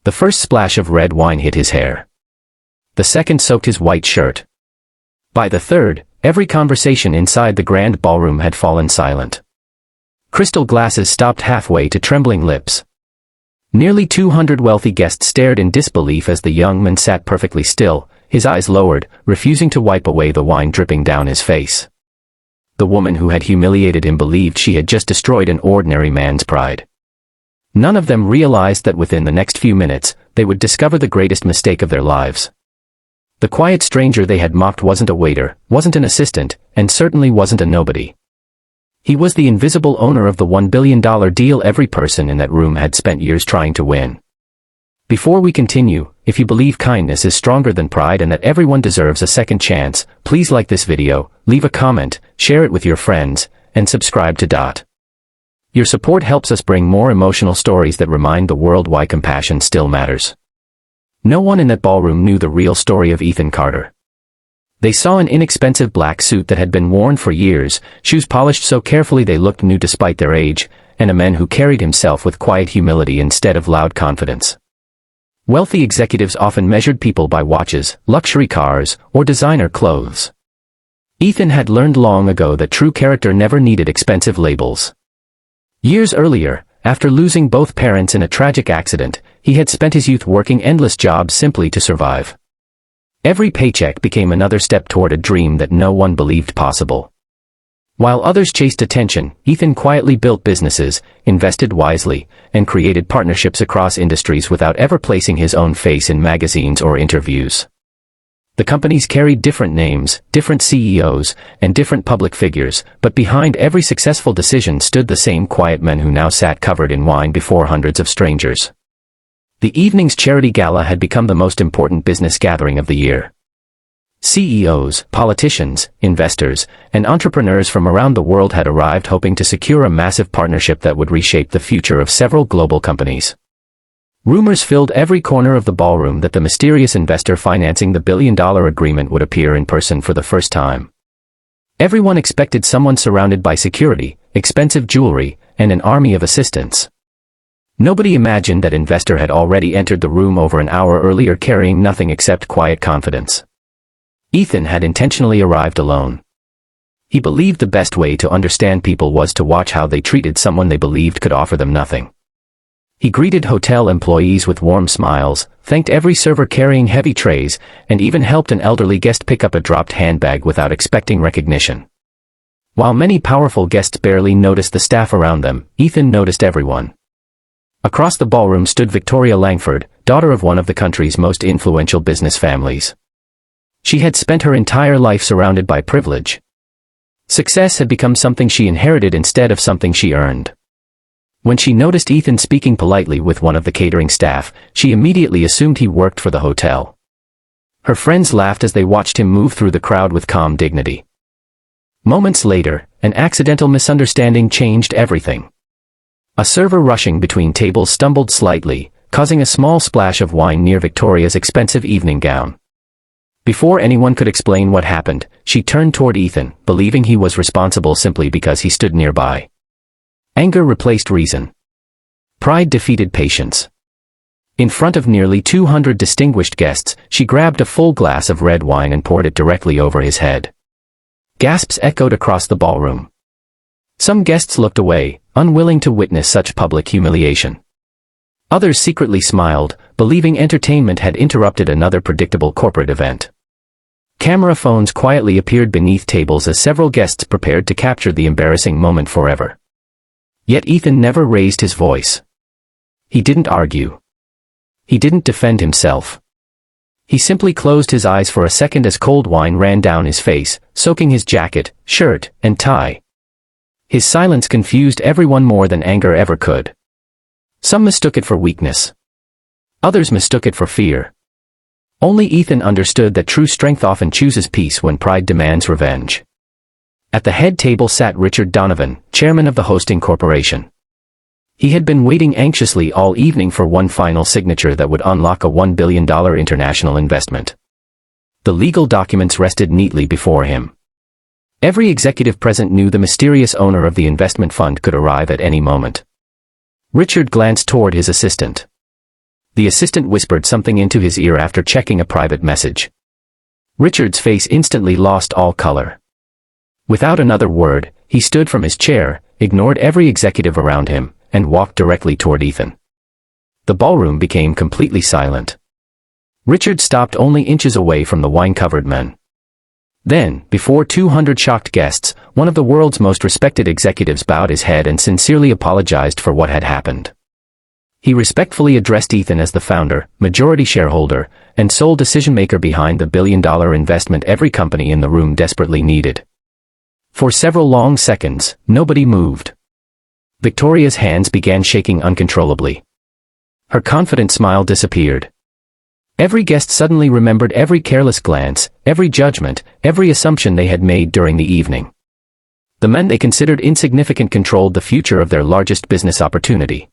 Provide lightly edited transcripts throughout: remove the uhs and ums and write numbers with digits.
The first splash of red wine hit his hair. The second soaked his white shirt. By the third, every conversation inside the grand ballroom had fallen silent. Crystal glasses stopped halfway to trembling lips. Nearly 200 wealthy guests stared in disbelief as the young man sat perfectly still, his eyes lowered, refusing to wipe away the wine dripping down his face. The woman who had humiliated him believed she had just destroyed an ordinary man's pride. None of them realized that within the next few minutes, they would discover the greatest mistake of their lives. The quiet stranger they had mocked wasn't a waiter, wasn't an assistant, and certainly wasn't a nobody. He was the invisible owner of the $1 billion deal every person in that room had spent years trying to win. Before we continue, if you believe kindness is stronger than pride and that everyone deserves a second chance, please like this video, leave a comment, share it with your friends, and subscribe to Dot. Your support helps us bring more emotional stories that remind the world why compassion still matters. No one in that ballroom knew the real story of Ethan Carter. They saw an inexpensive black suit that had been worn for years, shoes polished so carefully they looked new despite their age, and a man who carried himself with quiet humility instead of loud confidence. Wealthy executives often measured people by watches, luxury cars, or designer clothes. Ethan had learned long ago that true character never needed expensive labels. Years earlier, after losing both parents in a tragic accident, he had spent his youth working endless jobs simply to survive. Every paycheck became another step toward a dream that no one believed possible. While others chased attention, Ethan quietly built businesses, invested wisely, and created partnerships across industries without ever placing his own face in magazines or interviews. The companies carried different names, different CEOs, and different public figures, but behind every successful decision stood the same quiet man who now sat covered in wine before hundreds of strangers. The evening's charity gala had become the most important business gathering of the year. CEOs, politicians, investors, and entrepreneurs from around the world had arrived hoping to secure a massive partnership that would reshape the future of several global companies. Rumors filled every corner of the ballroom that the mysterious investor financing the billion-dollar agreement would appear in person for the first time. Everyone expected someone surrounded by security, expensive jewelry, and an army of assistants. Nobody imagined that investor had already entered the room over an hour earlier carrying nothing except quiet confidence. Ethan had intentionally arrived alone. He believed the best way to understand people was to watch how they treated someone they believed could offer them nothing. He greeted hotel employees with warm smiles, thanked every server carrying heavy trays, and even helped an elderly guest pick up a dropped handbag without expecting recognition. While many powerful guests barely noticed the staff around them, Ethan noticed everyone. Across the ballroom stood Victoria Langford, daughter of one of the country's most influential business families. She had spent her entire life surrounded by privilege. Success had become something she inherited instead of something she earned. When she noticed Ethan speaking politely with one of the catering staff, she immediately assumed he worked for the hotel. Her friends laughed as they watched him move through the crowd with calm dignity. Moments later, an accidental misunderstanding changed everything. A server rushing between tables stumbled slightly, causing a small splash of wine near Victoria's expensive evening gown. Before anyone could explain what happened, she turned toward Ethan, believing he was responsible simply because he stood nearby. Anger replaced reason. Pride defeated patience. In front of nearly 200 distinguished guests, she grabbed a full glass of red wine and poured it directly over his head. Gasps echoed across the ballroom. Some guests looked away, unwilling to witness such public humiliation. Others secretly smiled, believing entertainment had interrupted another predictable corporate event. Camera phones quietly appeared beneath tables as several guests prepared to capture the embarrassing moment forever. Yet Ethan never raised his voice. He didn't argue. He didn't defend himself. He simply closed his eyes for a second as cold wine ran down his face, soaking his jacket, shirt, and tie. His silence confused everyone more than anger ever could. Some mistook it for weakness. Others mistook it for fear. Only Ethan understood that true strength often chooses peace when pride demands revenge. At the head table sat Richard Donovan, chairman of the hosting corporation. He had been waiting anxiously all evening for one final signature that would unlock a $1 billion international investment. The legal documents rested neatly before him. Every executive present knew the mysterious owner of the investment fund could arrive at any moment. Richard glanced toward his assistant. The assistant whispered something into his ear after checking a private message. Richard's face instantly lost all color. Without another word, he stood from his chair, ignored every executive around him, and walked directly toward Ethan. The ballroom became completely silent. Richard stopped only inches away from the wine-covered men. Then, before 200 shocked guests, one of the world's most respected executives bowed his head and sincerely apologized for what had happened. He respectfully addressed Ethan as the founder, majority shareholder, and sole decision-maker behind the billion-dollar investment every company in the room desperately needed. For several long seconds, nobody moved. Victoria's hands began shaking uncontrollably. Her confident smile disappeared. Every guest suddenly remembered every careless glance, every judgment, every assumption they had made during the evening. The men they considered insignificant controlled the future of their largest business opportunity.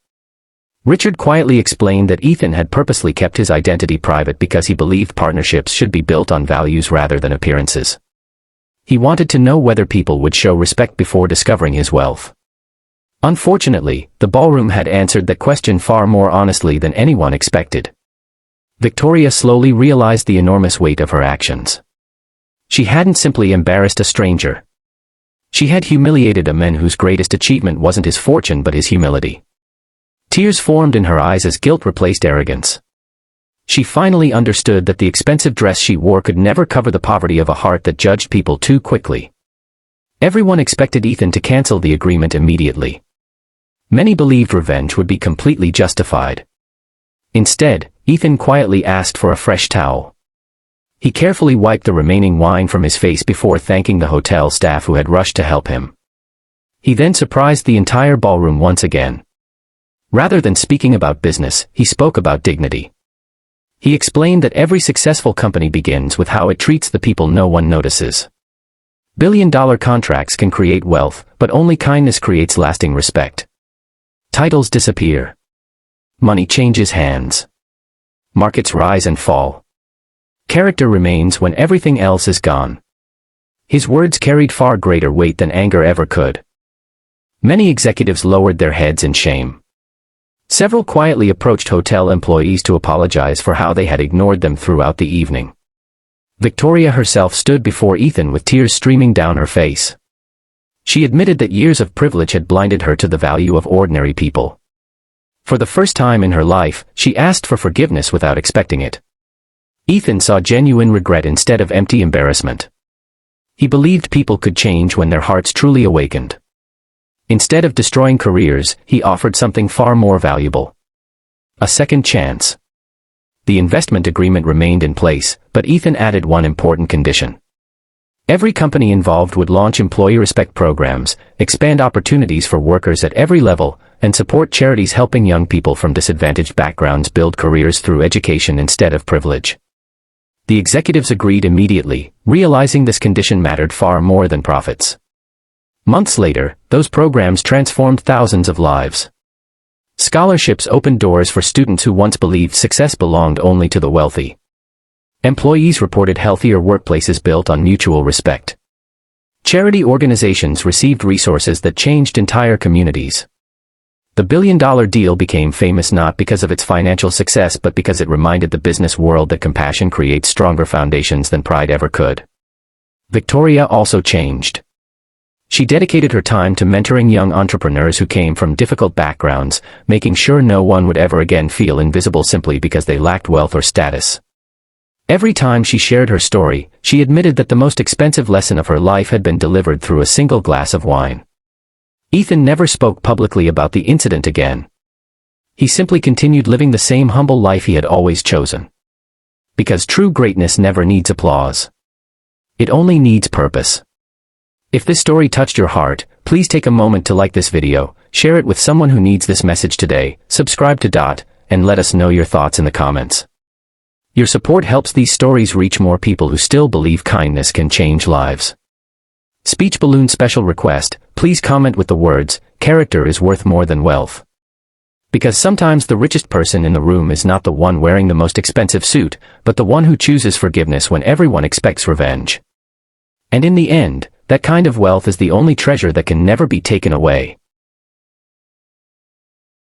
Richard quietly explained that Ethan had purposely kept his identity private because he believed partnerships should be built on values rather than appearances. He wanted to know whether people would show respect before discovering his wealth. Unfortunately, the ballroom had answered that question far more honestly than anyone expected. Victoria slowly realized the enormous weight of her actions. She hadn't simply embarrassed a stranger. She had humiliated a man whose greatest achievement wasn't his fortune but his humility. Tears formed in her eyes as guilt replaced arrogance. She finally understood that the expensive dress she wore could never cover the poverty of a heart that judged people too quickly. Everyone expected Ethan to cancel the agreement immediately. Many believed revenge would be completely justified. Instead, Ethan quietly asked for a fresh towel. He carefully wiped the remaining wine from his face before thanking the hotel staff who had rushed to help him. He then surprised the entire ballroom once again. Rather than speaking about business, he spoke about dignity. He explained that every successful company begins with how it treats the people no one notices. Billion-dollar contracts can create wealth, but only kindness creates lasting respect. Titles disappear. Money changes hands. Markets rise and fall. Character remains when everything else is gone. His words carried far greater weight than anger ever could. Many executives lowered their heads in shame. Several quietly approached hotel employees to apologize for how they had ignored them throughout the evening. Victoria herself stood before Ethan with tears streaming down her face. She admitted that years of privilege had blinded her to the value of ordinary people. For the first time in her life, she asked for forgiveness without expecting it. Ethan saw genuine regret instead of empty embarrassment. He believed people could change when their hearts truly awakened. Instead of destroying careers, he offered something far more valuable. A second chance. The investment agreement remained in place, but Ethan added one important condition. Every company involved would launch employee respect programs, expand opportunities for workers at every level, and support charities helping young people from disadvantaged backgrounds build careers through education instead of privilege. The executives agreed immediately, realizing this condition mattered far more than profits. Months later, those programs transformed thousands of lives. Scholarships opened doors for students who once believed success belonged only to the wealthy. Employees reported healthier workplaces built on mutual respect. Charity organizations received resources that changed entire communities. The billion-dollar deal became famous not because of its financial success but because it reminded the business world that compassion creates stronger foundations than pride ever could. Victoria also changed. She dedicated her time to mentoring young entrepreneurs who came from difficult backgrounds, making sure no one would ever again feel invisible simply because they lacked wealth or status. Every time she shared her story, she admitted that the most expensive lesson of her life had been delivered through a single glass of wine. Ethan never spoke publicly about the incident again. He simply continued living the same humble life he had always chosen. Because true greatness never needs applause. It only needs purpose. If this story touched your heart, please take a moment to like this video, share it with someone who needs this message today, subscribe to Dot, and let us know your thoughts in the comments. Your support helps these stories reach more people who still believe kindness can change lives. Speech balloon special request, please comment with the words, "Character is worth more than wealth." Because sometimes the richest person in the room is not the one wearing the most expensive suit, but the one who chooses forgiveness when everyone expects revenge. And in the end, that kind of wealth is the only treasure that can never be taken away.